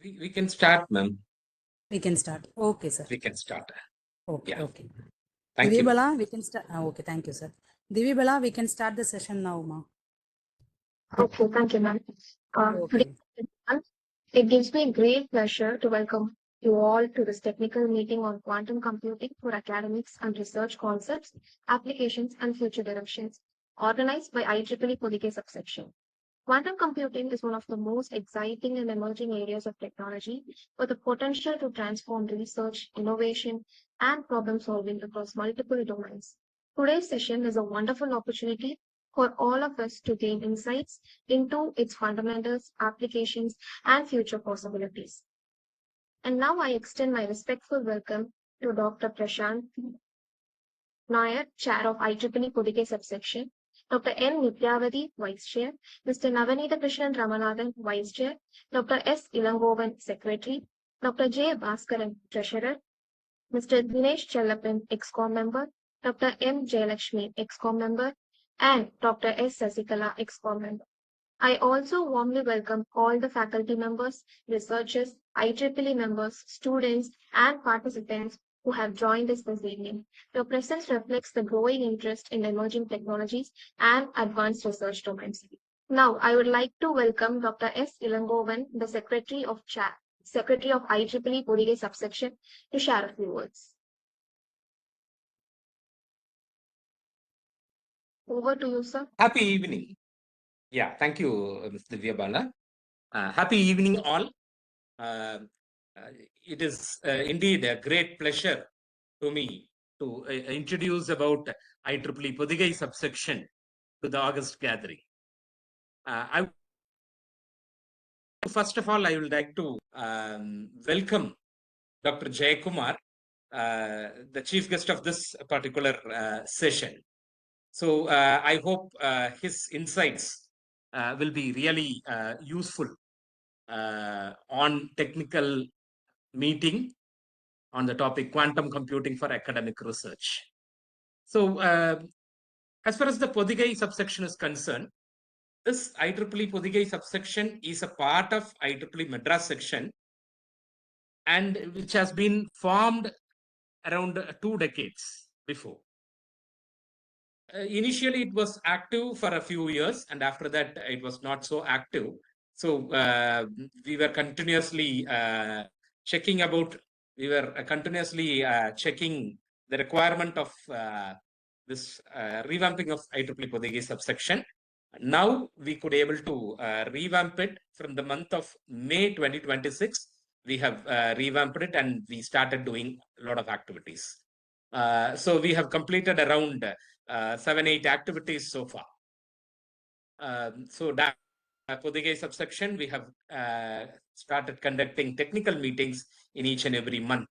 We can start, ma'am. We can start. Okay, sir. We can start. Okay, Yeah. okay. Thank you. Divibala, we can start. Okay, thank you, sir. Divibala, we can start the session now, ma. Okay, thank you, ma'am. Okay. It gives me great pleasure to welcome you all to this technical meeting on quantum computing for academics and research concepts, applications, and future directions, organized by IEEE Podhigai subsection. Quantum computing is one of the most exciting and emerging areas of technology with the potential to transform research, innovation, and problem solving across multiple domains. Today's session is a wonderful opportunity for all of us to gain insights into its fundamentals, applications, and future possibilities. And now I extend my respectful welcome to Dr. Prashant Nair, Chair of IEEE Podhigai subsection, Dr. N. Nityavadi, Vice Chair, Mr. Navanitha Krishnan Ramanathan, Vice Chair, Dr. S. Ilangovan, Secretary, Dr. J. Bhaskaran, Treasurer, Mr. Dinesh Chellappan, ExCom Member, Dr. M. Jayalakshmi, ExCom Member, and Dr. S. Sasikala, ExCom Member. I also warmly welcome all the faculty members, researchers, IEEE members, students, and participants who have joined us this evening. Your presence reflects the growing interest in emerging technologies and advanced research domains. Now, I would like to welcome Dr. S. Ilangovan, the Secretary of IEEE Podhigai subsection, to share a few words. Over to you, sir. Happy evening. Yeah, thank you, Ms. Divya Bala. Happy evening, all. It is indeed a great pleasure to me to introduce about IEEE Podhigai subsection to the August gathering. First of all, I would like to welcome Dr. Jayakumar, the chief guest of this particular session. So I hope his insights will be really useful on technical meeting on the topic quantum computing for academic research. So as far as the Podhigai subsection is concerned, this IEEE Podhigai subsection is a part of IEEE Madras section, and which has been formed around 2 decades before. Initially, it was active for a few years, and after that, it was not so active. So we were continuously checking the requirement of this revamping of IEEE Podhigai subsection. Now we could able to revamp it from the month of May 2026. We have revamped it and we started doing a lot of activities. So we have completed around 7-8 activities so far. So that Podhigai subsection, we have started conducting technical meetings in each and every month.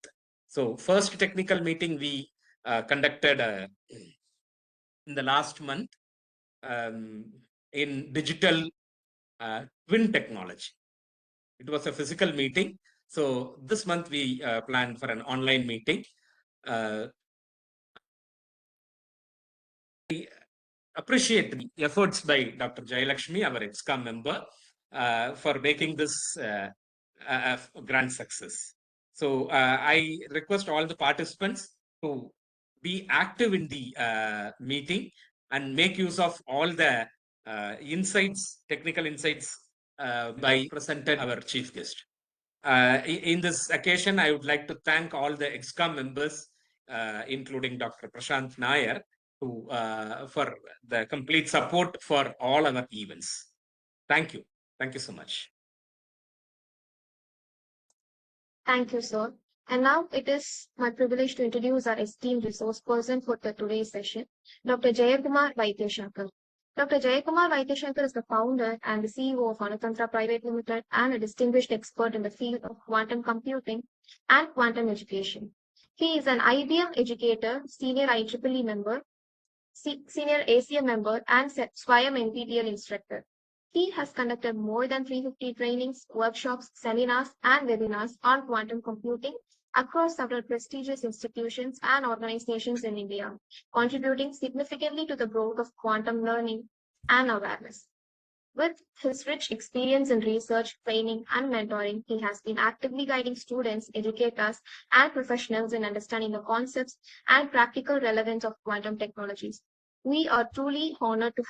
So first technical meeting we conducted in the last month in digital twin technology. It was a physical meeting. So this month we planned for an online meeting. I appreciate the efforts by Dr. Jayalakshmi, our ExCom member, for making this a grand success. So I request all the participants to be active in the meeting and make use of all the technical insights by presented our chief guest. In this occasion, I would like to thank all the ExCom members, including Dr. Prashant Nair, for the complete support for all our events. Thank you. Thank you so much. Thank you, sir. And now it is my privilege to introduce our esteemed resource person for today's session, Dr. Jayakumar Vaidyashankar. Dr. Jayakumar Vaidyashankar is the founder and the CEO of Anatantra Private Limited and a distinguished expert in the field of quantum computing and quantum education. He is an IBM educator, senior IEEE member, senior ACM member, and SWAYAM NPTEL instructor. He has conducted more than 350 trainings, workshops, seminars, and webinars on quantum computing across several prestigious institutions and organizations in India, contributing significantly to the growth of quantum learning and awareness. With his rich experience in research, training, and mentoring, he has been actively guiding students, educators, and professionals in understanding the concepts and practical relevance of quantum technologies. We are truly honored to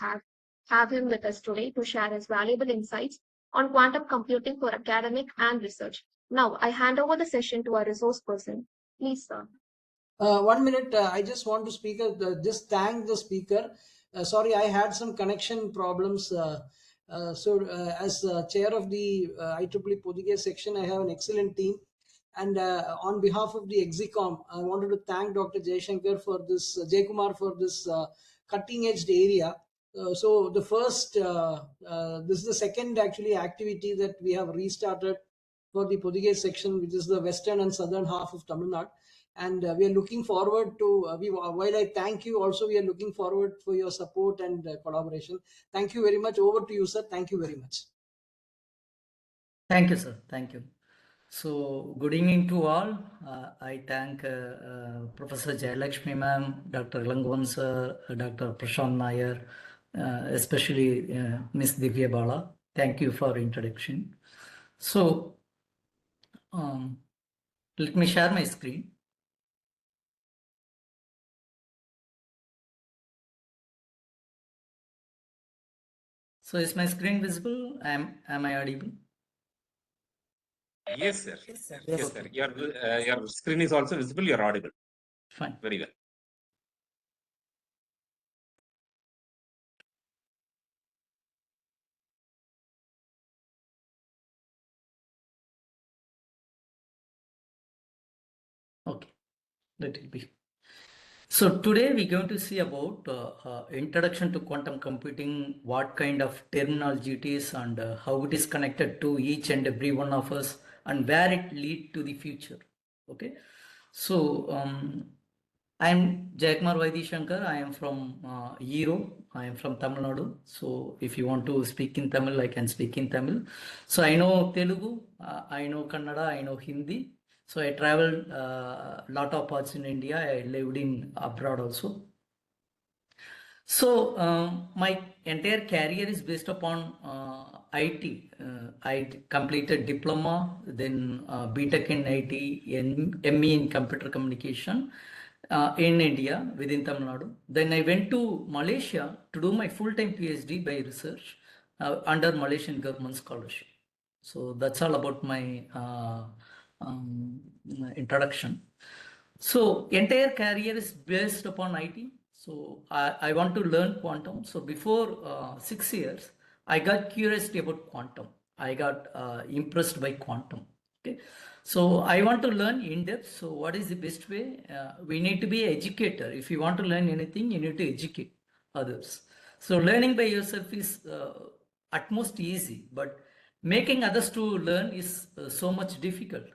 have him with us today to share his valuable insights on quantum computing for academic and research. Now, I hand over the session to our resource person. Please, sir. 1 minute. I just want to speak. Just thank the speaker. Sorry, I had some connection problems. As chair of the IEEE Podhigai section, I have an excellent team. And on behalf of the Exicom, I wanted to thank Dr. Jaykumar for this cutting edge area. So the first, this is the second actually activity that we have restarted for the Podhigai section, which is the western and southern half of Tamil Nadu. And we are looking forward to, while I thank you, also we are looking forward for your support and collaboration. Thank you very much. Over to you, sir. Thank you very much. Thank you, sir. Thank you. So, good evening to all. I thank Professor Jayalakshmi ma'am, Dr. Langwan sir, Dr. Prashant Nair, especially Ms. Divya Bala. Thank you for introduction. So, let me share my screen. So, is my screen visible? Am I audible? Yes, sir. Yes, sir. Yes, sir. Your screen is also visible. You're audible. Fine. Very well. Okay, let it be. So today we're going to see about introduction to quantum computing, what kind of terminology it is and how it is connected to each and every one of us and where it lead to the future. Okay, so I'm Jayakumar Vaidhi Shankar. I am from Eero. I am from Tamil Nadu. So if you want to speak in Tamil, I can speak in Tamil. So I know Telugu, I know Kannada, I know Hindi. So I traveled a lot of parts in India. I lived in abroad also. So my entire career is based upon IT. I completed diploma, then BTech in IT, and ME in computer communication in India within Tamil Nadu. Then I went to Malaysia to do my full-time PhD by research under Malaysian government scholarship. So that's all about my introduction. So entire career is based upon IT. So I want to learn quantum. So before 6 years, I got curious about quantum. I got impressed by quantum. Okay. So I want to learn in depth. So what is the best way? We need to be an educator. If you want to learn anything, you need to educate others. So learning by yourself is at most easy, but making others to learn is so much difficult.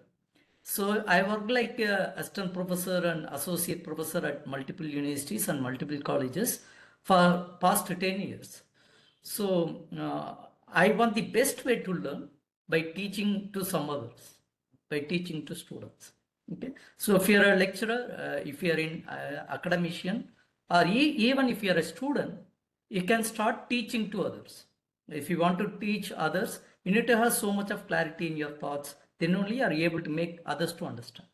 So I worked like assistant professor and associate professor at multiple universities and multiple colleges for past 10 years. So I want the best way to learn by teaching to some others, by teaching to students. Okay. So if you're a lecturer, if you're in academician, or even if you're a student, you can start teaching to others. If you want to teach others, you need to have so much of clarity in your thoughts, then only are you able to make others to understand.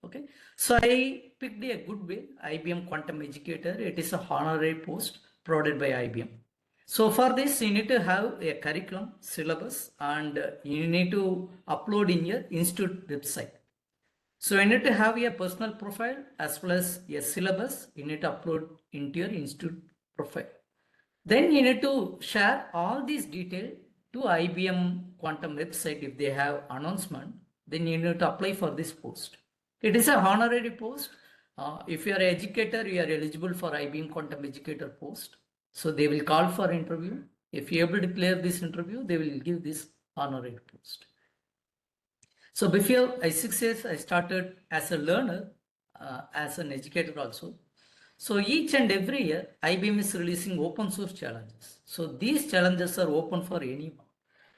Okay, so I picked a good way, IBM Quantum Educator. It is a honorary post provided by IBM. So for this, you need to have a curriculum, syllabus, and you need to upload in your institute website. So you need to have a personal profile as well as a syllabus. You need to upload into your institute profile. Then you need to share all these details to IBM Quantum website. If they have announcement, then you need to apply for this post. It is a honorary post. If you are an educator, you are eligible for IBM Quantum Educator post. So they will call for interview. If you are able to clear this interview, they will give this honorary post. So before 6 years, I started as a learner, as an educator also. So each and every year, IBM is releasing open source challenges. So these challenges are open for anyone.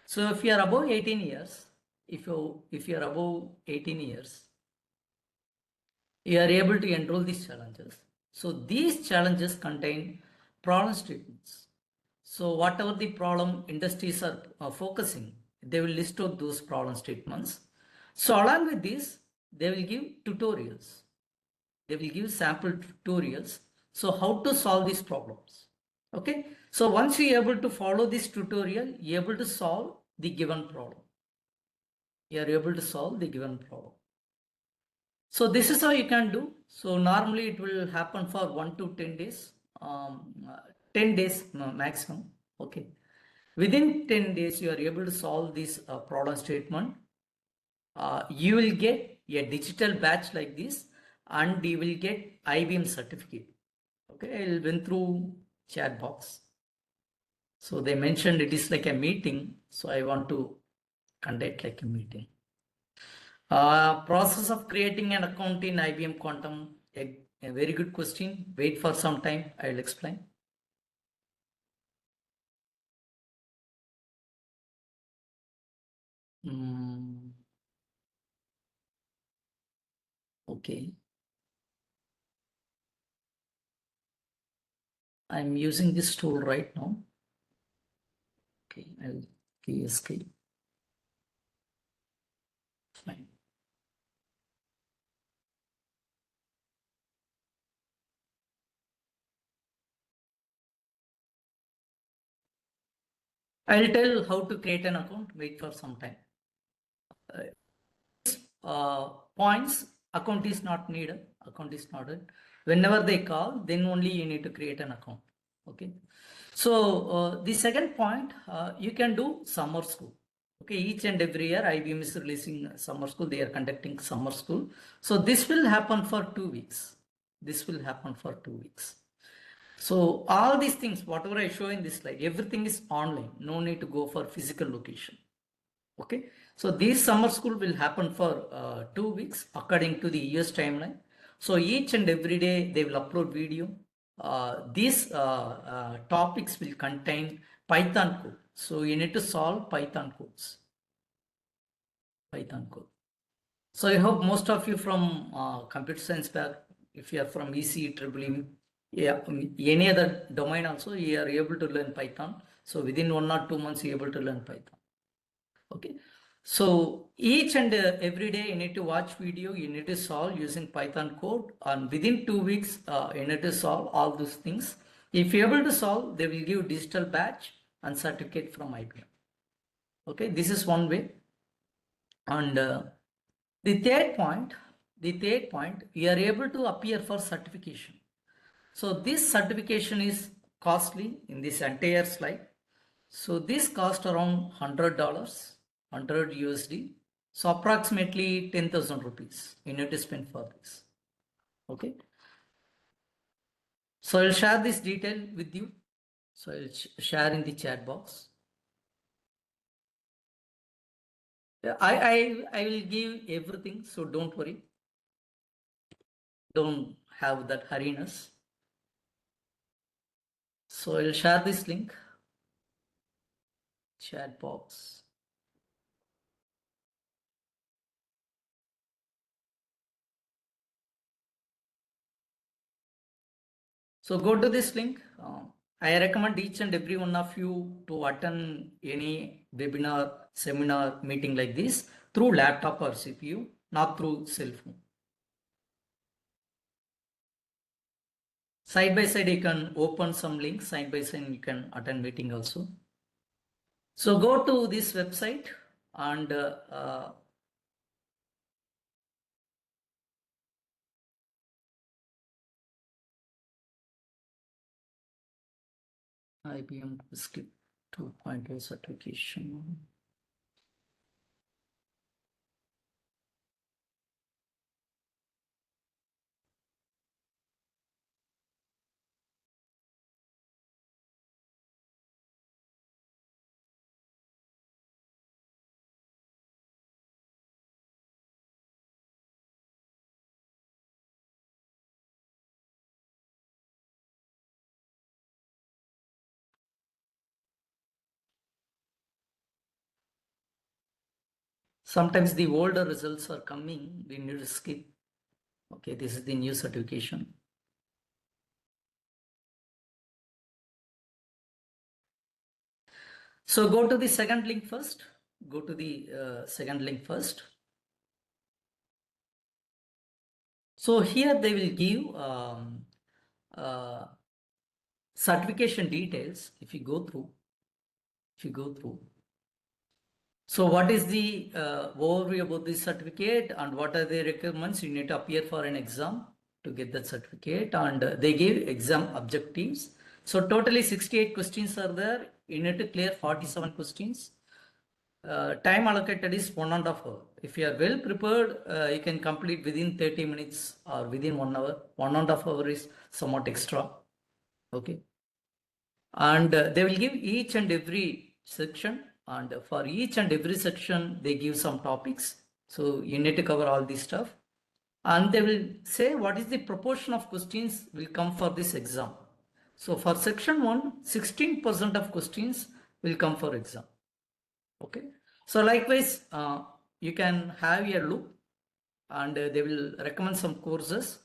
So if you are above 18 years, if you are above 18 years, you are able to enroll these challenges. So these challenges contain problem statements. So whatever the problem industries are focusing, they will list out those problem statements. So along with this, they will give tutorials. They will give sample tutorials. So how to solve these problems. Okay. So once you are able to follow this tutorial, you are able to solve the given problem. You are able to solve the given problem. So this is how you can do. So normally it will happen for 1 to 10 days, 10 days maximum. Okay. Within 10 days, you are able to solve this problem statement. You will get a digital badge like this, and you will get IBM certificate. Okay, I will went through chat box. So they mentioned it is like a meeting. So I want to conduct like a meeting. Process of creating an account in IBM Quantum, a very good question. Wait for some time, I will explain. Okay. I'm using this tool right now. Okay, I'll key escape. Fine. I'll tell how to create an account. Wait for some time. Points, account is not needed. Account is not needed. Whenever they call, then only you need to create an account. Okay. So the second point, you can do summer school. Okay, each and every year IBM is releasing summer school. They are conducting summer school. So this will happen for 2 weeks. This will happen for 2 weeks. So all these things, whatever I show in this slide, everything is online. No need to go for physical location. Okay. So this summer school will happen for 2 weeks according to the US timeline. So each and every day they will upload video. These topics will contain Python code. So you need to solve Python codes. Python code. So I hope most of you from computer science back, if you are from ECE, EEE, yeah, any other domain also, you are able to learn Python. So within 1 or 2 months, you are able to learn Python. Okay. So each and every day you need to watch video, you need to solve using Python code, and within 2 weeks, you need to solve all those things. If you're able to solve, they will give digital badge and certificate from IBM. Okay, this is one way. And the third point, we are able to appear for certification. So this certification is costly in this entire slide. So this cost around $100, 100 USD. So approximately 10,000 rupees you need to spend for this. Okay. So I'll share this detail with you. So I'll share in the chat box. I will give everything, so don't worry. Don't have that hurriness. So I'll share this link, chat box. So go to this link. I recommend each and every one of you to attend any webinar, seminar, meeting like this through laptop or CPU, not through cell phone. Side by side, you can open some links. Side by side, you can attend meeting also. So go to this website and IBM script 2.0 certification. Sometimes the older results are coming, we need to skip. Okay, this is the new certification. So go to the second link first. Go to the second link first. So here they will give certification details. If you go through, so what is the overview about this certificate and what are the requirements? You need to appear for an exam to get that certificate, and they give exam objectives. So totally 68 questions are there. You need to clear 47 questions. Time allocated is 1.5 hours. If you are well prepared, you can complete within 30 minutes or within 1 hour. 1.5 hours is somewhat extra. Okay. And they will give each and every section, and for each and every section they give some topics, so you need to cover all this stuff, and they will say what is the proportion of questions will come for this exam. So for section 1, 16% of questions will come for exam. Okay, so likewise you can have a look, and they will recommend some courses.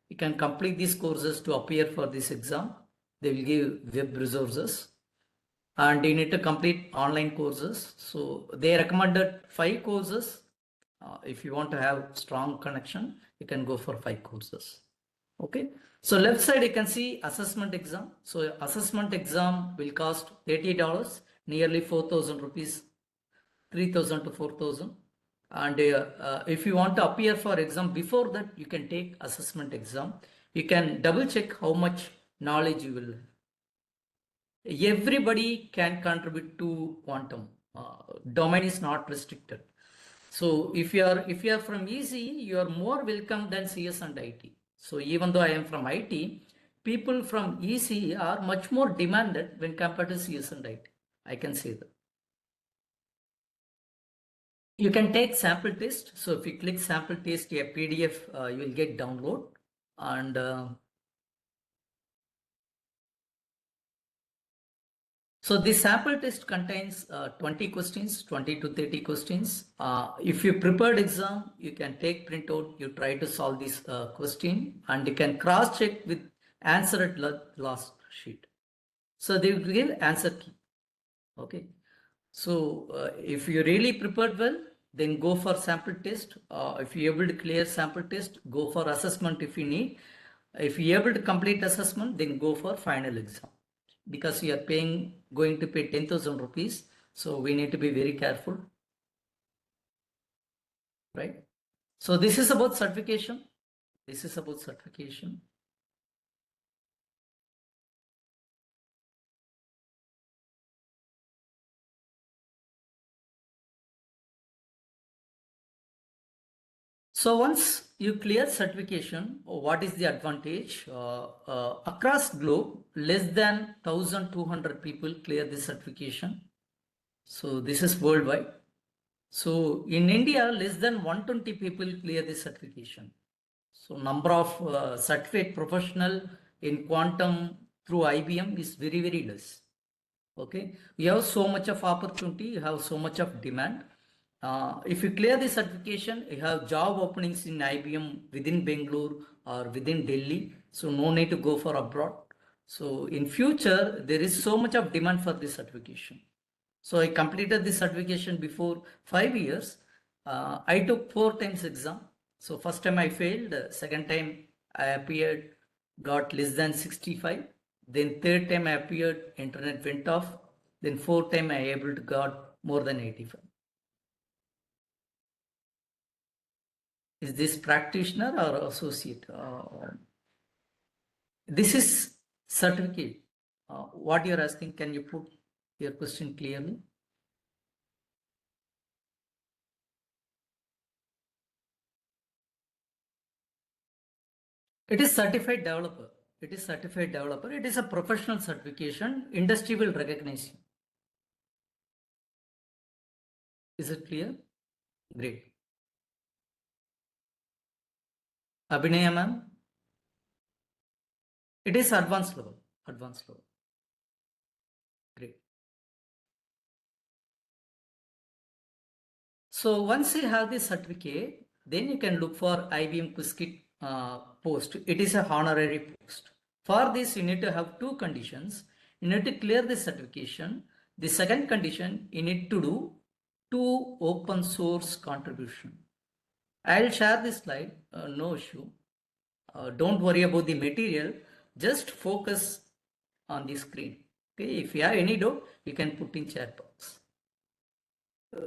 You can complete these courses to appear for this exam. They will give web resources, and you need to complete online courses. So they recommended 5 courses. If you want to have strong connection, you can go for 5 courses. Okay. So left side you can see assessment exam. So assessment exam will cost $30, nearly 4,000 rupees, 3,000 to 4,000. And if you want to appear for exam before that, you can take assessment exam. You can double check how much knowledge you will have. Everybody can contribute to quantum. Domain is not restricted. So if you are from EC, you are more welcome than CS and IT. So even though I am from IT, people from EC are much more demanded when compared to CS and IT. I can say that. You can take sample test. So if you click sample test, a PDF you will get download, and so this sample test contains 20 questions, 20 to 30 questions. If you prepared exam, you can take printout, you try to solve this question, and you can cross check with answer at last sheet. So they will give answer key. Okay. So if you really prepared well, then go for sample test. If you're able to clear sample test, go for assessment if you need. If you're able to complete assessment, then go for final exam. Because you are going to pay 10,000 rupees. So we need to be very careful. Right? So this is about certification. This is about certification. So once you clear certification, what is the advantage? Across globe, less than 1,200 people clear this certification. So this is worldwide. So in India, less than 120 people clear this certification. So number of certificate professional in quantum through IBM is very, very less. Okay, we have so much of opportunity, you have so much of demand. If you clear the certification, you have job openings in IBM within Bangalore or within Delhi. So no need to go for abroad. So in future, there is so much of demand for this certification. So I completed this certification before 5 years. I took 4 times exam. So first time I failed, second time I appeared, got less than 65. Then third time I appeared, internet went off. Then fourth time I able to got more than 85. Is this practitioner or associate? This is certificate. What you're asking, can you put your question clearly? It is certified developer. It is certified developer. It is a professional certification. Industry will recognize you. Is it clear? Great. Abhinaya ma'am? It is advanced level. Advanced level. Great. So once you have this certificate, then you can look for IBM Quiskit post. It is a honorary post. For this, you need to have 2 conditions. You need to clear the certification. The second condition, you need to do 2 open source contribution. I'll share this slide, no issue. Don't worry about the material, just focus on the screen. Okay, if you have any doubt, you can put in chat box.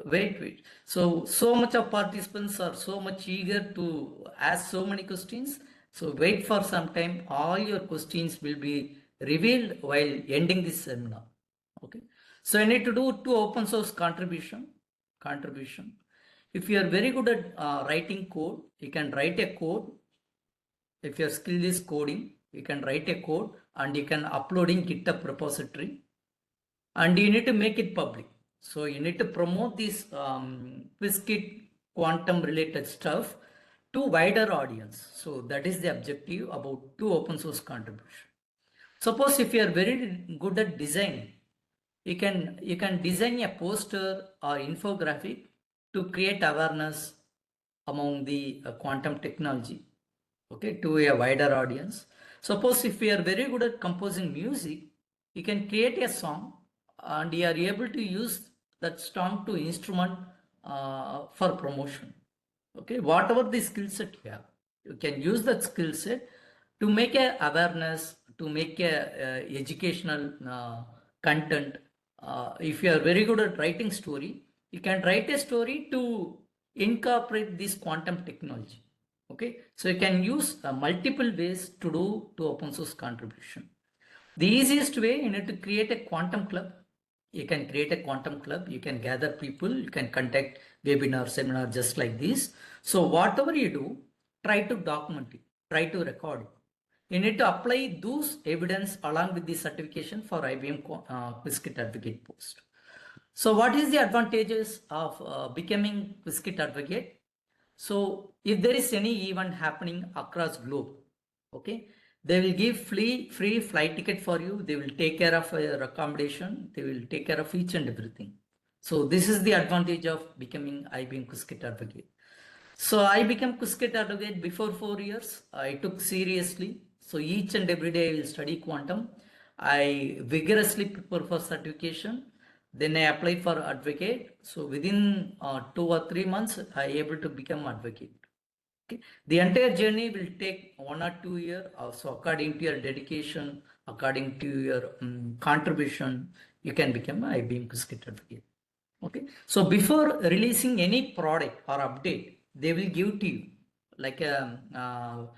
Wait. So much of participants are so much eager to ask so many questions. So wait for some time. All your questions will be revealed while ending this seminar. Okay. So I need to do 2 open source contribution. If you are very good at writing code, you can write a code. If your skill is coding, you can write a code and you can upload in GitHub repository, and you need to make it public. So you need to promote this Qiskit quantum related stuff to wider audience. So that is the objective about 2 open source contribution. Suppose if you are very good at design, you can design a poster or infographic to create awareness among the quantum technology, okay, to a wider audience. Suppose if we are very good at composing music, you can create a song and you are able to use that song to instrument for promotion. Okay, whatever the skill set you have, you can use that skill set to make a awareness, to make a educational content. If you are very good at writing story, you can write a story to incorporate this quantum technology. Okay, so you can use multiple ways to do to open source contribution. The easiest way, you need to create a quantum club. You can create a quantum club, you can gather people, you can conduct webinar, seminar just like this. So whatever you do, try to document it, try to record it. You need to apply those evidence along with the certification for IBM Qiskit Advocate post. So what is the advantages of becoming Qiskit Advocate? So if there is any event happening across globe, okay, they will give free flight ticket for you. They will take care of your accommodation. They will take care of each and everything. So this is the advantage of becoming IBM Qiskit Advocate. So I became Qiskit Advocate before 4 years. I took seriously. So each and every day I will study quantum. I vigorously prepare for certification. Then I apply for advocate. So within 2 or 3 months, I able to become advocate. Okay. The entire journey will take 1 or 2 years. So according to your dedication, according to your contribution, you can become an IBM Qiskit Advocate. Okay. So before releasing any product or update, they will give to you like a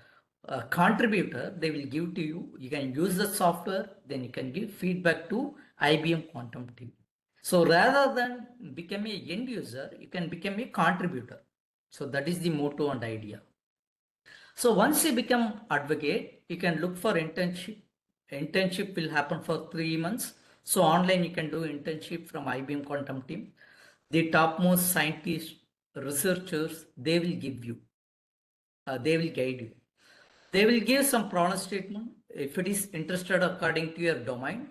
contributor. They will give to you. You can use the software. Then you can give feedback to IBM Quantum team. So rather than become a end user, you can become a contributor. So that is the motto and idea. So once you become advocate, you can look for internship. Internship will happen for 3 months. So online you can do internship from IBM Quantum team. The topmost scientists, researchers, they will give you, they will guide you. They will give some problem statement. If it is interested according to your domain,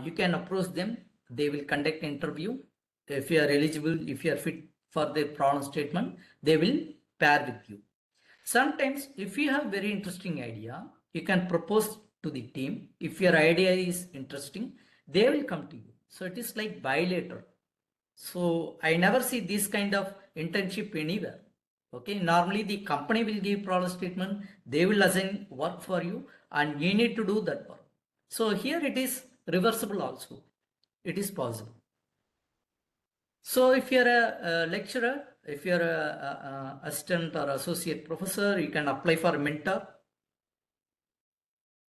you can approach them. They will conduct interview. If you are eligible, if you are fit for the problem statement, they will pair with you. Sometimes if you have very interesting idea, you can propose to the team. If your idea is interesting, they will come to you. So it is like bilateral. So I never see this kind of internship anywhere. Okay, normally the company will give problem statement, they will assign work for you and you need to do that work. So here it is reversible also. It is possible. So if you're a lecturer, if you're a assistant or associate professor, you can apply for a mentor.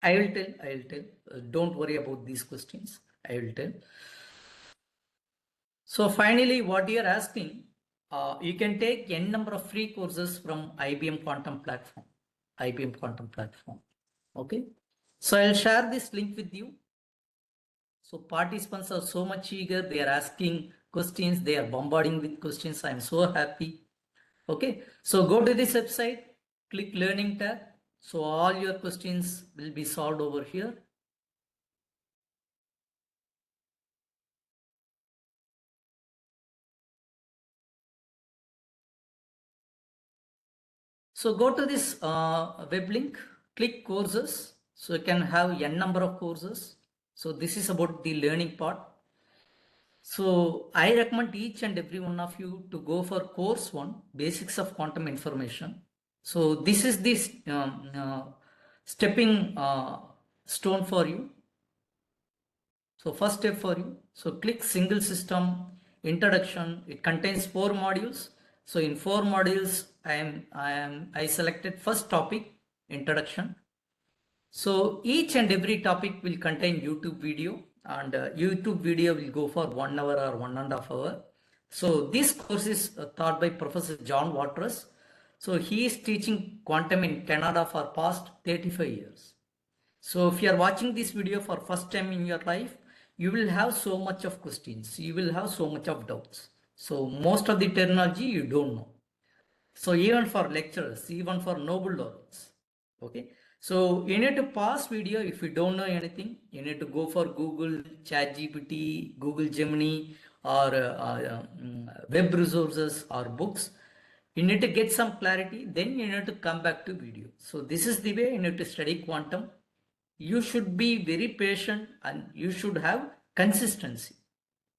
I will tell. Don't worry about these questions. I will tell. So finally, what you are asking, you can take n number of free courses from IBM Quantum Platform. IBM Quantum Platform. Okay. So I'll share this link with you. So participants are so much eager. They are asking questions. They are bombarding with questions. I'm so happy. Okay. So go to this website, click Learning tab. So all your questions will be solved over here. So go to this web link, click courses. So you can have n number of courses. So this is about the learning part. So I recommend each and every one of you to go for course 1, Basics of Quantum Information. So this is this stepping stone for you. So first step for you. So click single system introduction. It contains 4 modules. So in 4 modules, I selected first topic, introduction. So each and every topic will contain YouTube video, and YouTube video will go for 1 hour or 1.5 hours. So this course is taught by Professor John Waters. So he is teaching quantum in Canada for past 35 years. So if you are watching this video for first time in your life, you will have so much of questions. You will have so much of doubts. So most of the terminology you don't know. So even for lecturers, even for Nobel laureates, okay. So you need to pause video if you don't know anything. You need to go for Google, ChatGPT, Google Gemini, or web resources or books. You need to get some clarity. Then you need to come back to video. So this is the way you need to study quantum. You should be very patient and you should have consistency.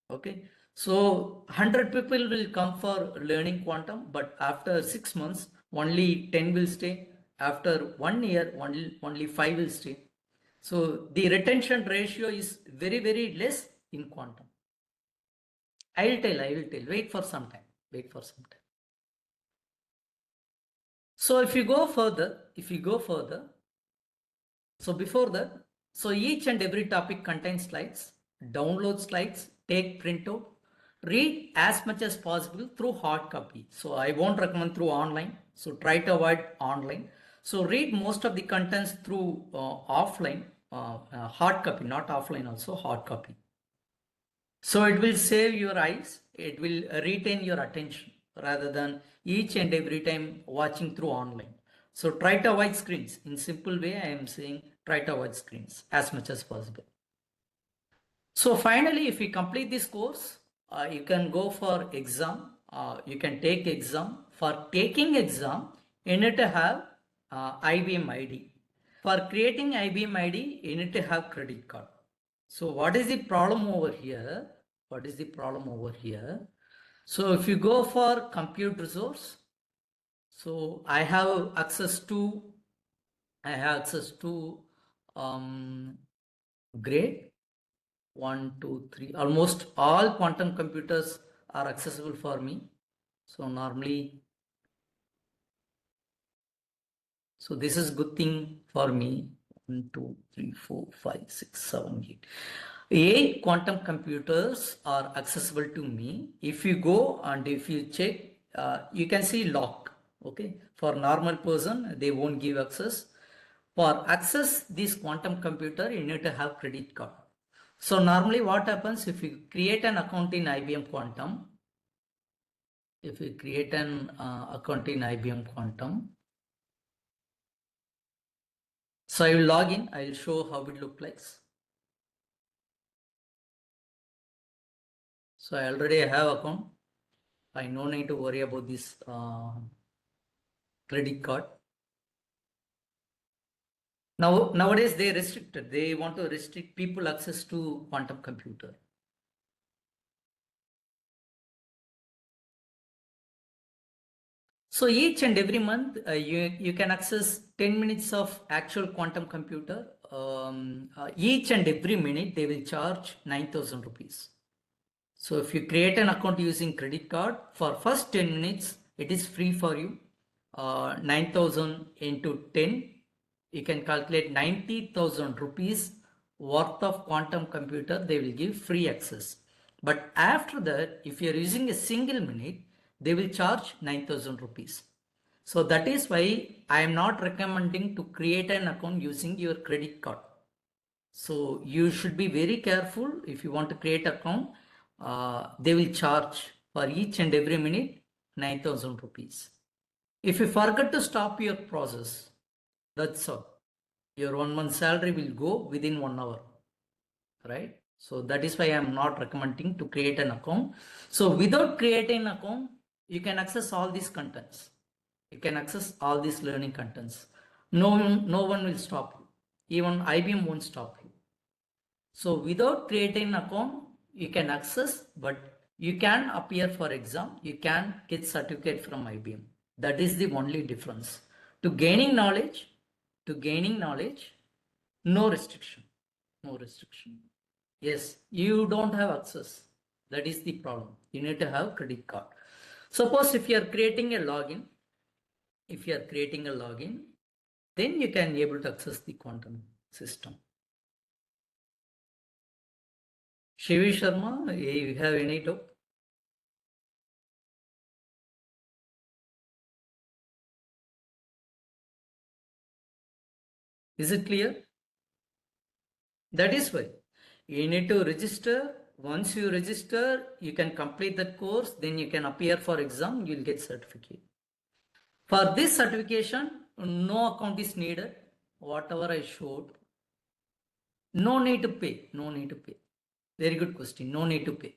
Okay, so 100 people will come for learning quantum, but after 6 months, only 10 will stay. After 1 year, only 5 will stay. So the retention ratio is very, very less in quantum. I will tell. Wait for some time. So if you go further, so before that, so each and every topic contains slides. Download slides, take printout, read as much as possible through hard copy. So I won't recommend through online. So try to avoid online. So read most of the contents through offline, hard copy, not offline also, hard copy. So it will save your eyes. It will retain your attention rather than each and every time watching through online. So try to avoid screens. In simple way, I am saying try to avoid screens as much as possible. So finally, if you complete this course, you can go for exam. You can take exam. For taking exam, you need to have IBM ID. For creating IBM ID, you need to have credit card. So what is the problem over here? So if you go for compute resource, so I have access to grade 1, 2, 3. Almost all quantum computers are accessible for me. So normally, so this is good thing for me. 1, 2, 3, 4, 5, 6, 7, 8. 8 quantum computers are accessible to me. If you go and if you check, you can see lock. Okay, for normal person, they won't give access. For access this quantum computer, you need to have credit card. So normally what happens if you create an account in IBM Quantum, so I will log in, I will show how it looks like. So I already have account. I no need to worry about this credit card. Nowadays they restricted. They want to restrict people access to quantum computer. So each and every month you can access 10 minutes of actual quantum computer. Each and every minute they will charge 9,000 rupees. So if you create an account using credit card, for first 10 minutes, it is free for you. 9,000 into 10, you can calculate 90,000 rupees worth of quantum computer, they will give free access. But after that, if you are using a single minute, they will charge 9,000 rupees. So that is why I am not recommending to create an account using your credit card. So you should be very careful if you want to create an account. They will charge for each and every minute 9,000 rupees. If you forget to stop your process, that's all. Your 1 month salary will go within 1 hour, right? So that is why I am not recommending to create an account. So without creating an account, you can access all these contents. You can access all these learning contents. No one will stop you. Even IBM won't stop you. So without creating an account, you can access, but you can appear for exam, you can get certificate from IBM. That is the only difference. To gaining knowledge, no restriction, no restriction. Yes, you don't have access. That is the problem. You need to have credit card. Suppose if you are creating a login, then you can able to access the quantum system. Shivi Sharma, you have any doubt? Is it clear? That is why you need to register. Once you register, you can complete that course, then you can appear for exam, you'll get certificate. For this certification, no account is needed. Whatever I showed, no need to pay, no need to pay. Very good question, no need to pay.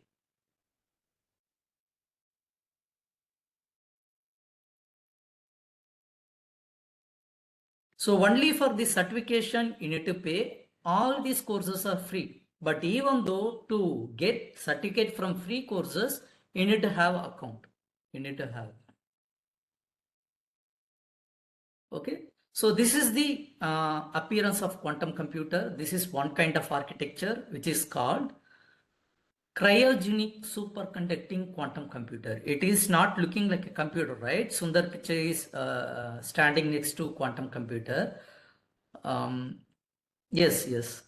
So only for this certification, you need to pay. All these courses are free. But even though to get certificate from free courses, you need to have account. You need to have. Okay. So this is the appearance of quantum computer. This is one kind of architecture which is called cryogenic superconducting quantum computer. It is not looking like a computer, right? Sundar Pichai is standing next to quantum computer. Yes.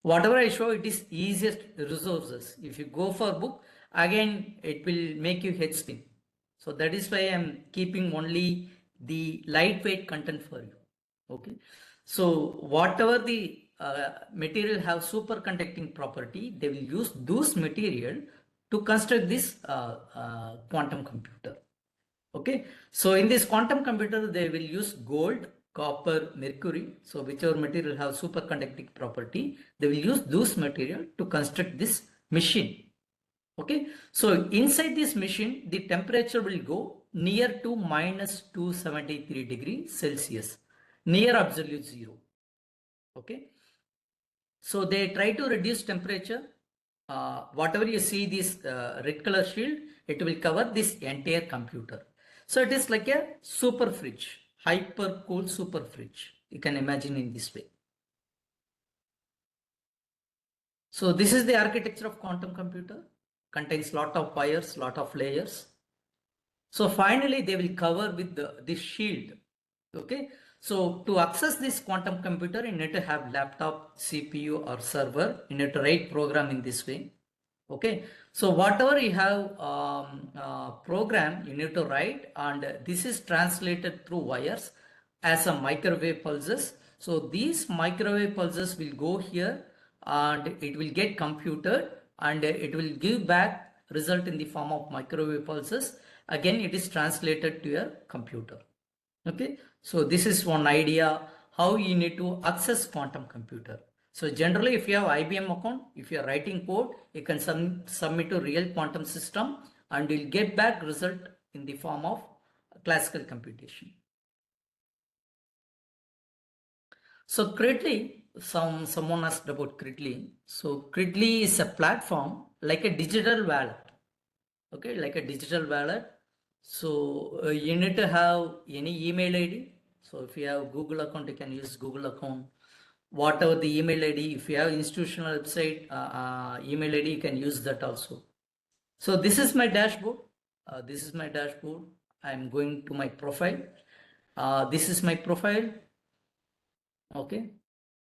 Whatever I show, it is easiest resources. If you go for book, again, it will make you head spin. So that is why I'm keeping only the lightweight content for you. Okay. So whatever the material have superconducting property, they will use those material to construct this quantum computer. Okay. So in this quantum computer, they will use gold, copper, mercury. So whichever material have superconducting property, they will use those material to construct this machine. Okay. So inside this machine, the temperature will go near to minus 273 degrees Celsius, near absolute zero. Okay. So they try to reduce temperature. Whatever you see this red color shield, it will cover this entire computer. So it is like a super fridge, hyper cool super fridge. You can imagine in this way. So this is the architecture of quantum computer. Contains lot of wires, lot of layers. So finally they will cover with this shield. Okay. So to access this quantum computer, you need to have laptop, CPU or server. You need to write program in this way. Okay. So whatever you have program, you need to write, and this is translated through wires as a microwave pulses. So these microwave pulses will go here and it will get computed and it will give back result in the form of microwave pulses. Again, it is translated to your computer. Okay. So this is one idea how you need to access quantum computer. So generally, if you have IBM account, if you are writing code, you can submit to real quantum system and you'll get back result in the form of classical computation. So Credly, someone asked about Credly. So Credly is a platform like a digital wallet. Okay, like a digital wallet. So you need to have any email ID. So if you have Google account, you can use Google account. Whatever the email ID, if you have institutional website email ID, you can use that also. So this is my dashboard. I'm going to my profile. This is my profile. Okay.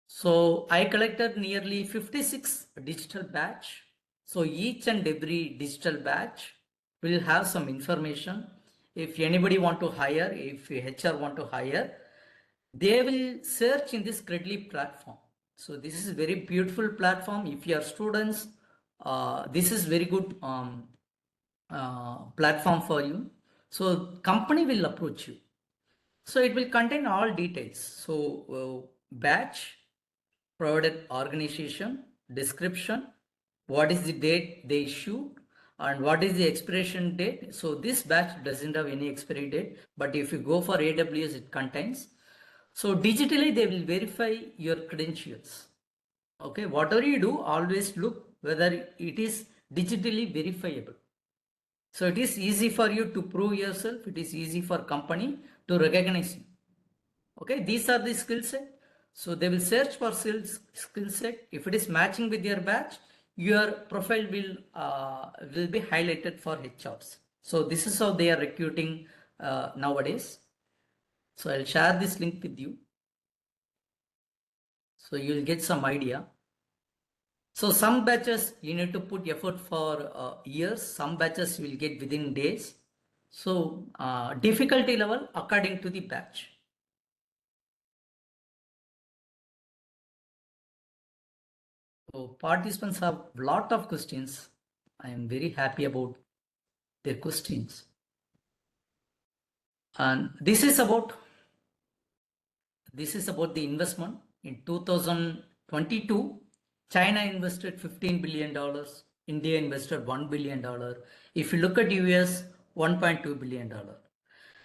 So I collected nearly 56 digital batch. So each and every digital batch will have some information. If anybody want to hire, if HR want to hire, they will search in this Credly platform. So this is a very beautiful platform. If you are students, this is very good platform for you. So company will approach you. So it will contain all details. So batch, provided organization, description, what is the date they issued, and what is the expiration date. So this batch doesn't have any expiry date, but if you go for AWS, it contains. So digitally, they will verify your credentials. Okay, whatever you do, always look whether it is digitally verifiable. So it is easy for you to prove yourself. It is easy for company to recognize you. Okay, these are the skill set. So they will search for skill set. If it is matching with your batch, your profile will be highlighted for HRs. So this is how they are recruiting nowadays. So I'll share this link with you. So you'll get some idea. So some batches you need to put effort for years. Some batches you will get within days. So difficulty level according to the batch. So participants have a lot of questions. I am very happy about their questions. And this is about the investment. In 2022, China invested $15 billion. India invested $1 billion. If you look at US, $1.2 billion.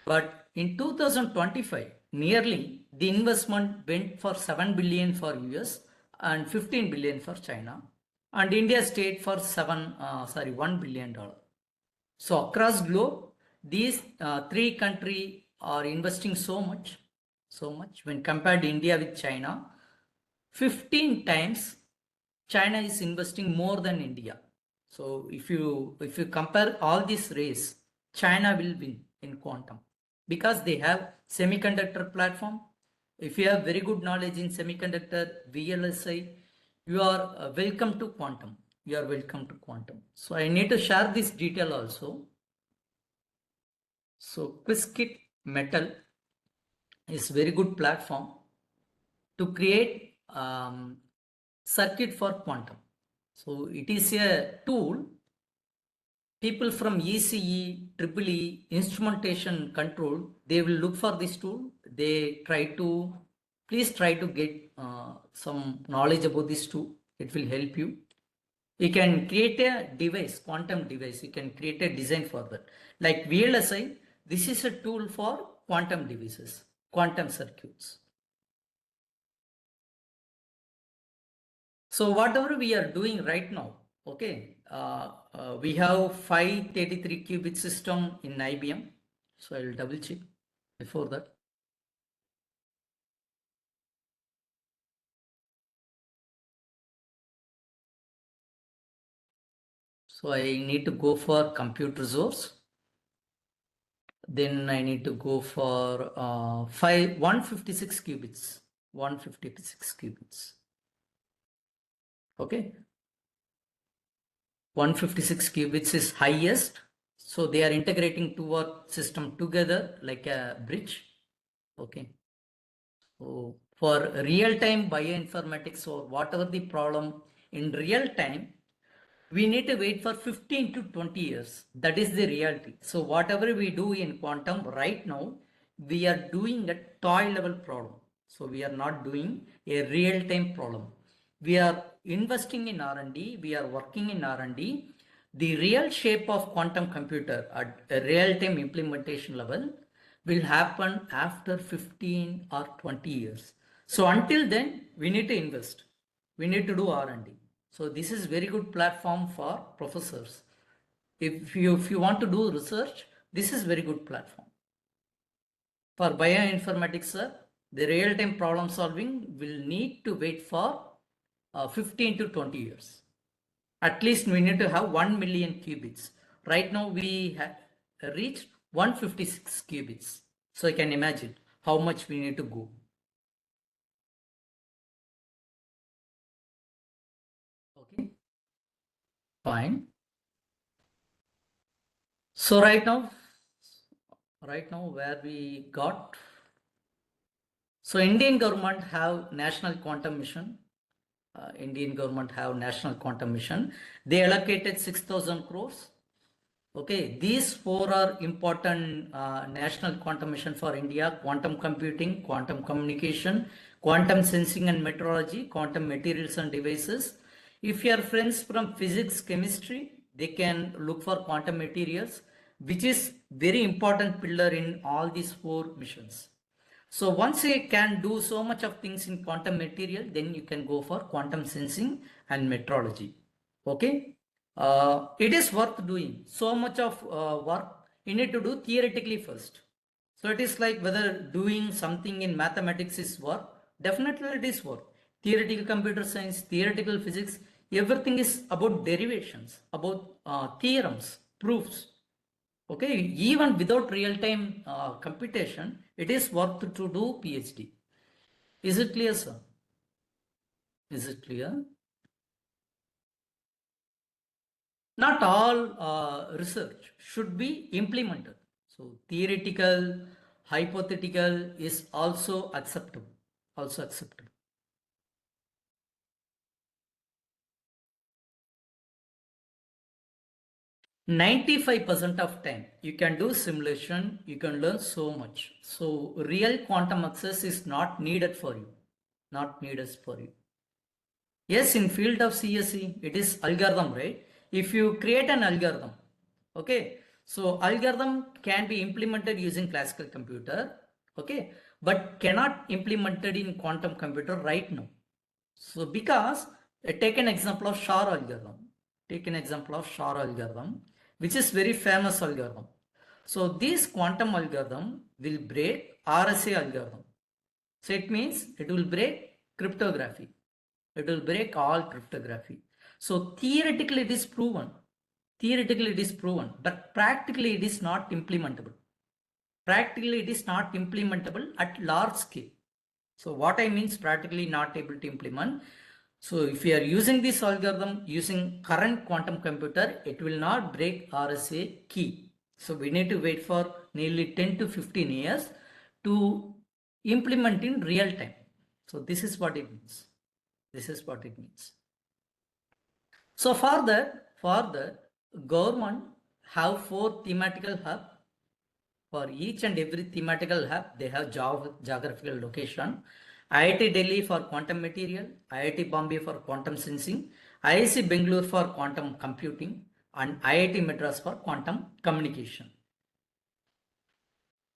But in 2025, nearly the investment went for 7 billion for US and 15 billion for China, and India stayed for $1 billion. So across globe, these three countries are investing so much when compared India with China. 15 times China is investing more than India. So if you compare all this race, China will win in quantum because they have semiconductor platform. If you have very good knowledge in semiconductor, VLSI, you are welcome to quantum. You are welcome to quantum. So I need to share this detail also. So Qiskit Metal is very good platform to create circuit for quantum. So it is a tool. People from ECE, EEE, instrumentation control, they will look for this tool. Please try to get some knowledge about this tool. It will help you. You can create a device, quantum device. You can create a design for that. Like VLSI, this is a tool for quantum devices, quantum circuits. So whatever we are doing right now, okay, we have 533 qubit system in IBM. So I'll double check before that. So I need to go for compute resource. Then I need to go for 156 qubits. 156 qubits. Okay. 156 qubits is highest. So they are integrating two system together like a bridge. Okay. So for real-time bioinformatics or whatever the problem in real time, we need to wait for 15 to 20 years. That is the reality. So whatever we do in quantum right now, we are doing a toy level problem. So we are not doing a real-time problem. We are investing in R&D. We are working in R&D. The real shape of quantum computer at a real-time implementation level will happen after 15 or 20 years. So until then, we need to invest. We need to do R&D. So this is very good platform for professors. If you want to do research, this is very good platform. For bioinformatics, sir, the real-time problem solving will need to wait for 15 to 20 years. At least we need to have 1 million qubits. Right now we have reached 156 qubits. So I can imagine how much we need to go. Okay, fine. So right now where we got, so Indian government have national quantum mission. Indian government have national quantum mission. They allocated 6,000 crores. Okay, these four are important national quantum mission for India: quantum computing, quantum communication, quantum sensing and metrology, quantum materials and devices. If you are friends from physics, chemistry, they can look for quantum materials, which is very important pillar in all these four missions. So once you can do so much of things in quantum material, then you can go for quantum sensing and metrology. Okay, it is worth doing. So much of work you need to do theoretically first. So it is like whether doing something in mathematics is work. Definitely it is work. Theoretical computer science, theoretical physics, everything is about derivations, about theorems, proofs. Okay, even without real-time computation, it is worth to do PhD. Is it clear, sir? Is it clear? Not all research should be implemented. So theoretical, hypothetical is also acceptable. Also acceptable. 95% of time you can do simulation, you can learn so much. So real quantum access is not needed for you. Not needed for you. Yes, in field of CSE, it is algorithm, right? If you create an algorithm, okay, so algorithm can be implemented using classical computer, okay, but cannot implemented in quantum computer right now. So because take an example of Shor algorithm, take an example of Shor algorithm, which is very famous algorithm. So this quantum algorithm will break RSA algorithm. So it means it will break cryptography. It will break all cryptography. So theoretically it is proven. Theoretically it is proven, but practically it is not implementable. Practically it is not implementable at large scale. So what I means practically not able to implement. So if you are using this algorithm using current quantum computer, it will not break RSA key. So we need to wait for nearly 10 to 15 years to implement in real time. So this is what it means. This is what it means. So for that, government have 4 thematical hub. For each and every thematical hub, they have geographical location. IIT Delhi for quantum material, IIT Bombay for quantum sensing, IIC Bangalore for quantum computing, and IIT Madras for quantum communication.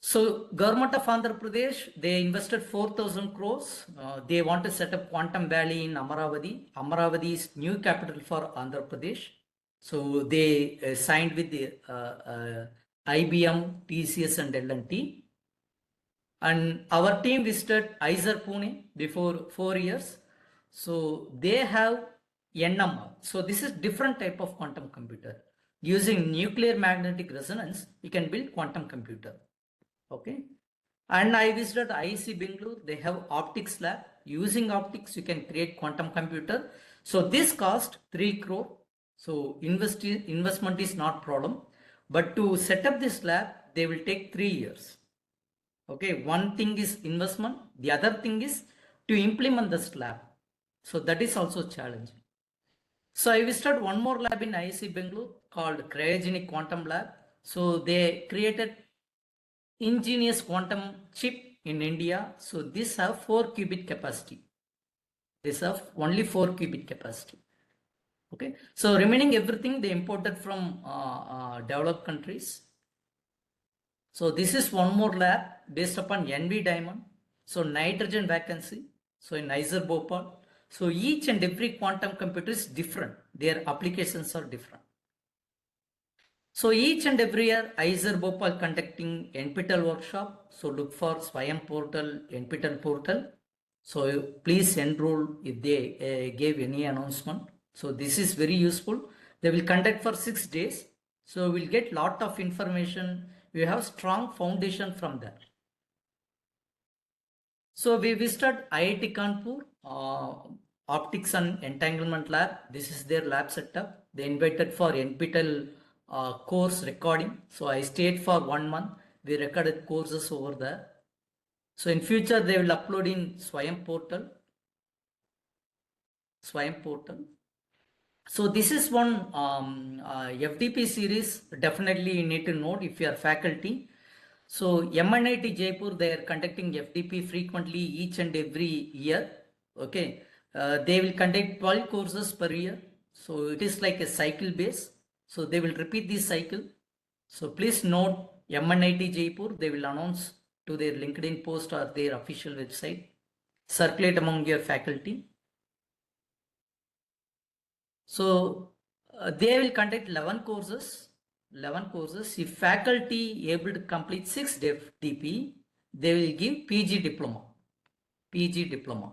So government of Andhra Pradesh, they invested 4,000 crores. They want to set up Quantum Valley in Amaravati. Amaravati is new capital for Andhra Pradesh. So they signed with the IBM, TCS and L&T. And our team visited ISER Pune before 4 years. So they have NMR. So this is different type of quantum computer. Using nuclear magnetic resonance, you can build quantum computer. Okay. And I visited IEEE Bangalore. They have optics lab. Using optics, you can create quantum computer. So this cost 3 crore. So investment is not problem. But to set up this lab, they will take 3 years. Okay. One thing is investment. The other thing is to implement this lab. So that is also challenging. So I visited one more lab in IEEE Bangalore called Cryogenic Quantum Lab. So they created ingenious quantum chip in India. So this have 4 qubit capacity. This have only 4 qubit capacity. Okay. So remaining everything they imported from developed countries. So this is one more lab based upon NV diamond. So nitrogen vacancy. So in ISER Bhopal. So each and every quantum computer is different. Their applications are different. So each and every year, ISER Bhopal conducting NPTEL workshop. So look for Swayam portal, NPTEL portal. So please enroll if they gave any announcement. So this is very useful. They will conduct for 6 days. So we'll get lot of information. We have strong foundation from that. So we visited IIT Kanpur, Optics and Entanglement Lab. This is their lab setup. They invited for NPTEL course recording. So I stayed for 1 month. We recorded courses over there. So in future, they will upload in Swayam portal. Swayam portal. So this is one FDP series. Definitely you need to note if you are faculty. So MNIT Jaipur, they are conducting FDP frequently each and every year. Okay. They will conduct 12 courses per year. So it is like a cycle base. So they will repeat this cycle. So please note MNIT Jaipur, they will announce to their LinkedIn post or their official website. Circulate among your faculty. So They will conduct 11 courses. 11 courses. If faculty able to complete 6 DP, they will give PG diploma. PG diploma.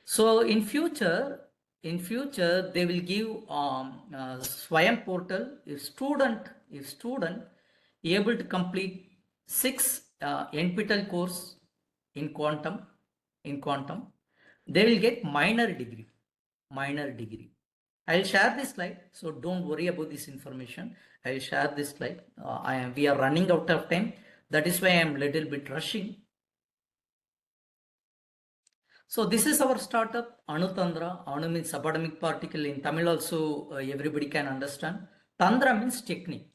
So in future they will give Swayam portal. If student able to complete 6 NPTEL course in quantum, they will get minor degree. I'll share this slide, so don't worry about this information. I'll share this slide. We are running out of time. That is why I'm little bit rushing. So this is our startup, Anutandra. Anu means subatomic particle. In Tamil also everybody can understand. Tandra means technique.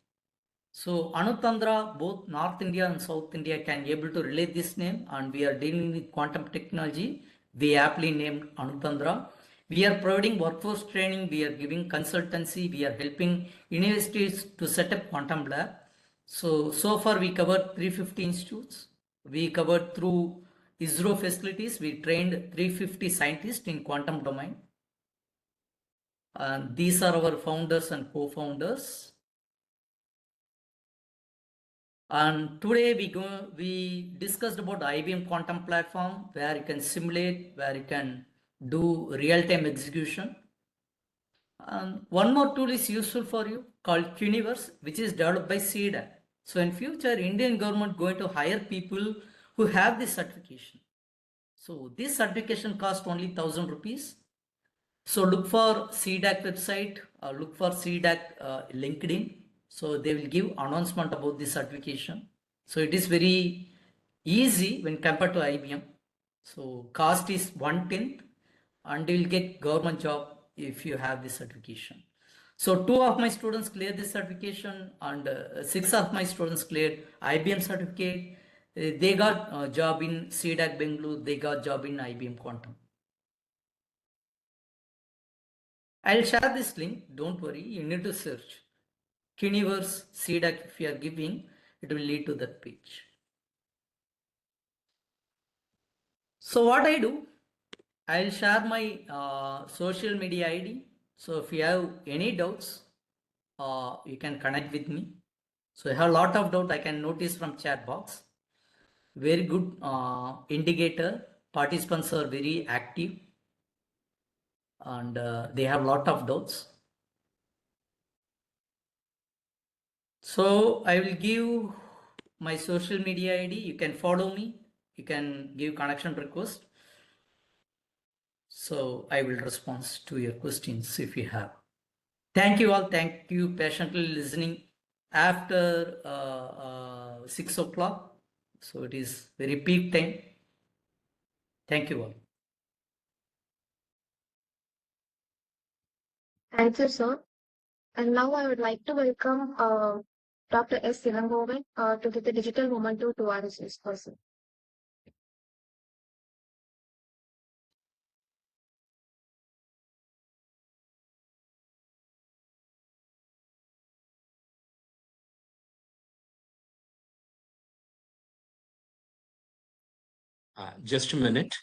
So Anutandra, both North India and South India can able to relate this name, and we are dealing with quantum technology. We aptly named Anutandra. We are providing workforce training, we are giving consultancy, we are helping universities to set up quantum lab. So far we covered 350 institutes. We covered through ISRO facilities. We trained 350 scientists in quantum domain. And these are our founders and co-founders. And today we discussed about IBM quantum platform, where you can simulate, where you can do real-time execution. And one more tool is useful for you called Quniverse, which is developed by CEDA. So in future, Indian government going to hire people who have this certification. So this certification cost only 1,000 rupees. So look for CDAC website, look for CDAC LinkedIn. So they will give announcement about this certification. So it is very easy when compared to IBM. So cost is 1/10 and you will get government job if you have this certification. So 2 of my students cleared this certification and 6 of my students cleared IBM certificate. They got a job in CDAC Bengaluru, they got job in IBM Quantum. I'll share this link, don't worry, you need to search. Quniverse CDAC, if you are giving, it will lead to that page. So what I do, I'll share my social media ID. So if you have any doubts, you can connect with me. So I have a lot of doubt I can notice from chat box. Very good indicator. Participants are very active and they have a lot of doubts. So I will give my social media ID. You can follow me. You can give connection request. So I will respond to your questions if you have. Thank you all. Thank you patiently listening after 6 o'clock. So it is very peak time. Thank you all. Thank you, sir. And now I would like to welcome Dr. S. Sivangovan to give the digital memento to our resource person. Just a minute.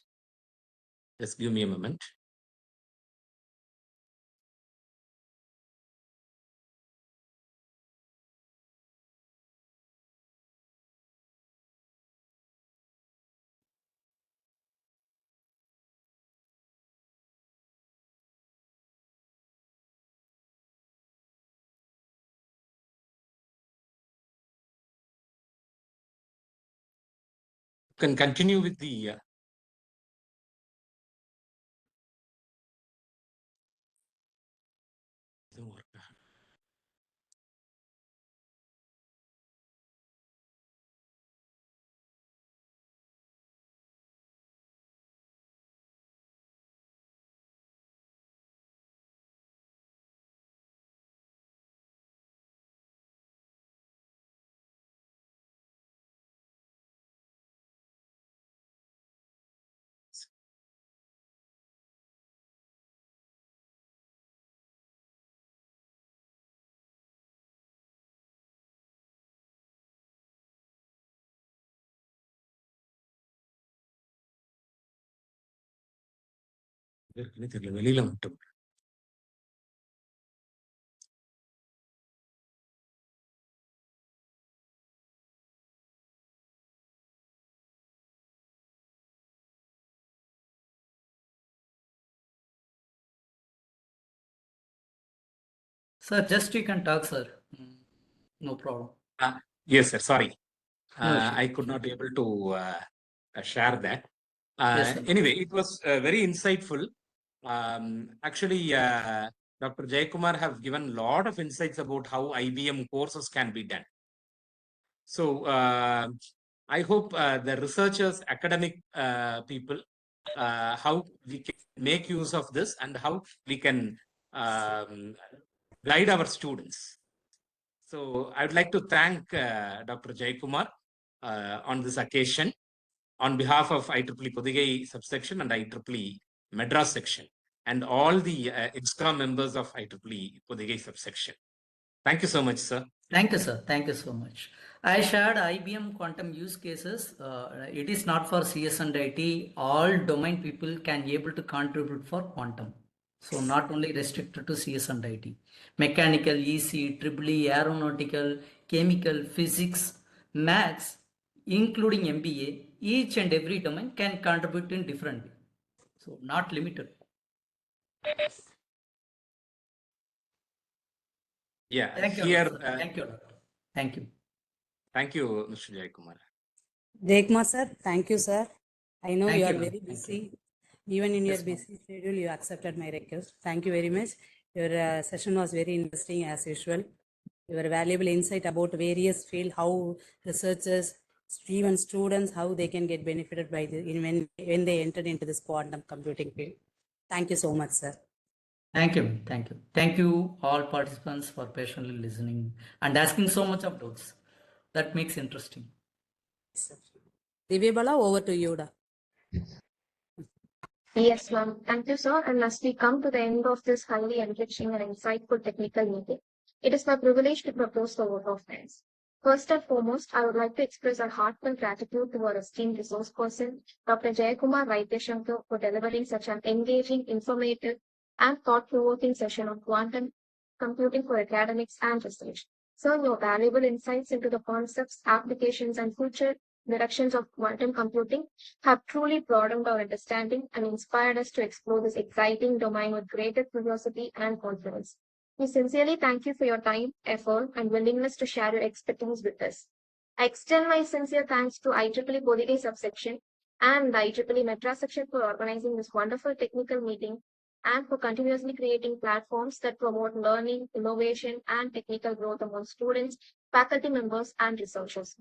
Just give me a moment. Can continue with the வெளியில மட்டும் Sir, just you can talk, sir. No problem. Yes, sir. Sorry. No issue. I could not able to share that. Yes, sir. Anyway, it was very insightful. Actually, Dr. Jayakumar have given a lot of insights about how IBM courses can be done. So I hope the researchers, academic people, how we can make use of this and how we can guide our students. So I would like to thank Dr. Jayakumar on this occasion on behalf of IEEE Podhigai subsection and IEEE Madras section and all the extra members of IEEE Podhigai subsection. Thank you so much, sir. Thank you, sir. Thank you so much. I shared IBM quantum use cases. It is not for CS and IT. All domain people can be able to contribute for quantum. So not only restricted to CS and IT. Mechanical, EC, EEE, aeronautical, chemical, physics, maths, including MBA, each and every domain can contribute in different way. So not limited. Yeah, Thank you, here. sir. Thank you, doctor. Thank you. Thank you, Mr. Jayakumar. Jayakumar sir, thank you, sir. I know Thank you are you, ma'am. very Thank you. busy. Even in your Yes, ma'am. busy schedule, you accepted my request. Thank you very much. Your session was very interesting as usual. Your valuable insight about various field, how researchers, even students, how they can get benefited by the when they entered into this quantum computing field. Thank you so much, sir. Thank you. Thank you. Thank you all participants for patiently listening and asking so much of doubts. That makes interesting. Divyabala, over to you. Yes, ma'am. Thank you, sir. And as we come to the end of this highly enriching and insightful technical meeting, it is my privilege to propose the vote of thanks. First and foremost, I would like to express our heartfelt gratitude to our esteemed resource person, Dr. Jayakumar Vaideshankar, for delivering such an engaging, informative, and thought-provoking session on quantum computing for academics and research. Sir, your valuable insights into the concepts, applications, and future directions of quantum computing have truly broadened our understanding and inspired us to explore this exciting domain with greater curiosity and confidence. We sincerely thank you for your time, effort, and willingness to share your expertise with us. I extend my sincere thanks to IEEE Podhigai subsection and the IEEE Madras section for organizing this wonderful technical meeting and for continuously creating platforms that promote learning, innovation, and technical growth among students, faculty members, and researchers.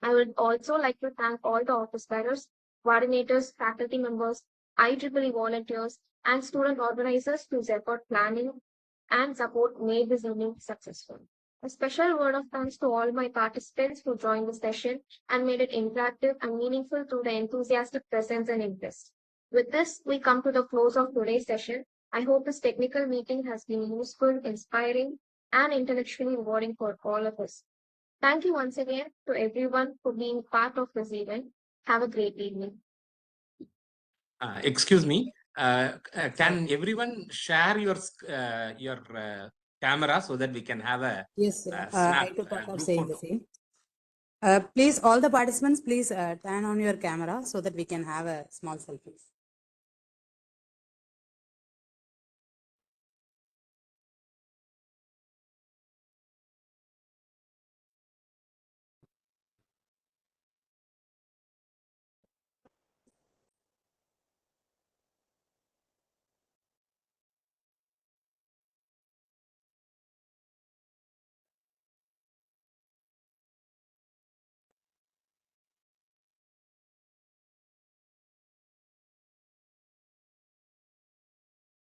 I would also like to thank all the office bearers, coordinators, faculty members, IEEE volunteers, and student organizers whose effort planning and support made this evening successful. A special word of thanks to all my participants who joined the session and made it interactive and meaningful through their enthusiastic presence and interest. With this, we come to the close of today's session. I hope this technical meeting has been useful, inspiring, and intellectually rewarding for all of us. Thank you once again to everyone for being part of this event. Have a great evening. Excuse me. Can everyone share your camera so that we can have a Yes, sir. snap I took thought of group saying the photo? same. Please, all the participants, please turn on your camera so that we can have a small selfie.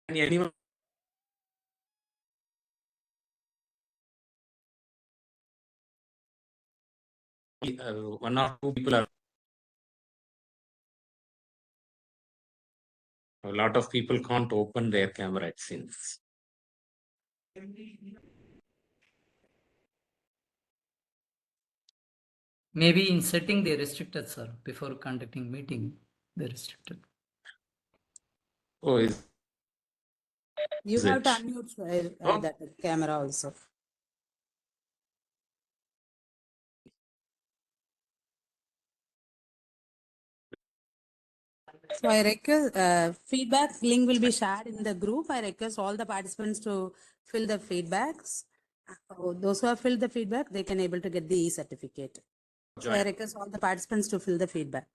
Can anyone? One or two people are. A lot of people can't open their camera, it seems. Maybe in setting they restricted, sir. Before conducting meeting, they restricted. Oh, is You have to it? unmute Oh, that camera also. So I request feedback link will be shared in the group. I request all the participants to fill the feedbacks. Those who have filled the feedback, they can able to get the e-certificate. So I Join. request all the participants to fill the feedback.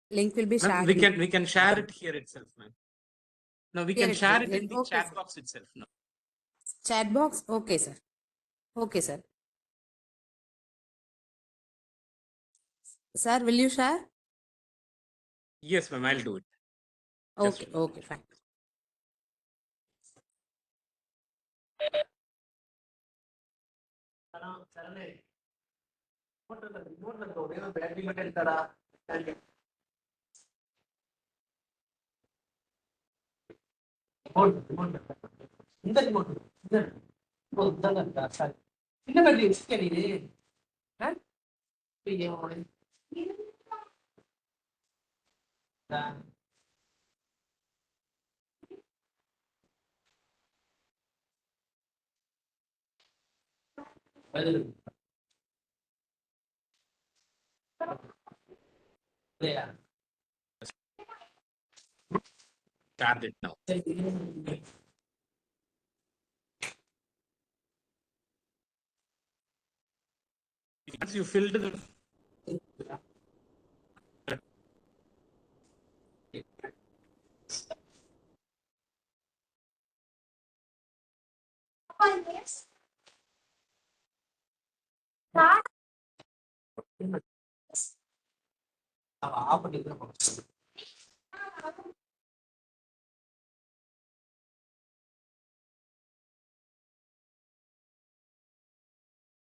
Link will be Ma'am, shared. we can share it here itself, ma'am. No, we can share it in the Okay, chat sir. box itself. No. Chat box. Okay, sir. Okay, sir. Sir, will you share? Yes, ma'am, I'll do it. Just Okay, a minute. okay, fine. Start it now. Once you filled the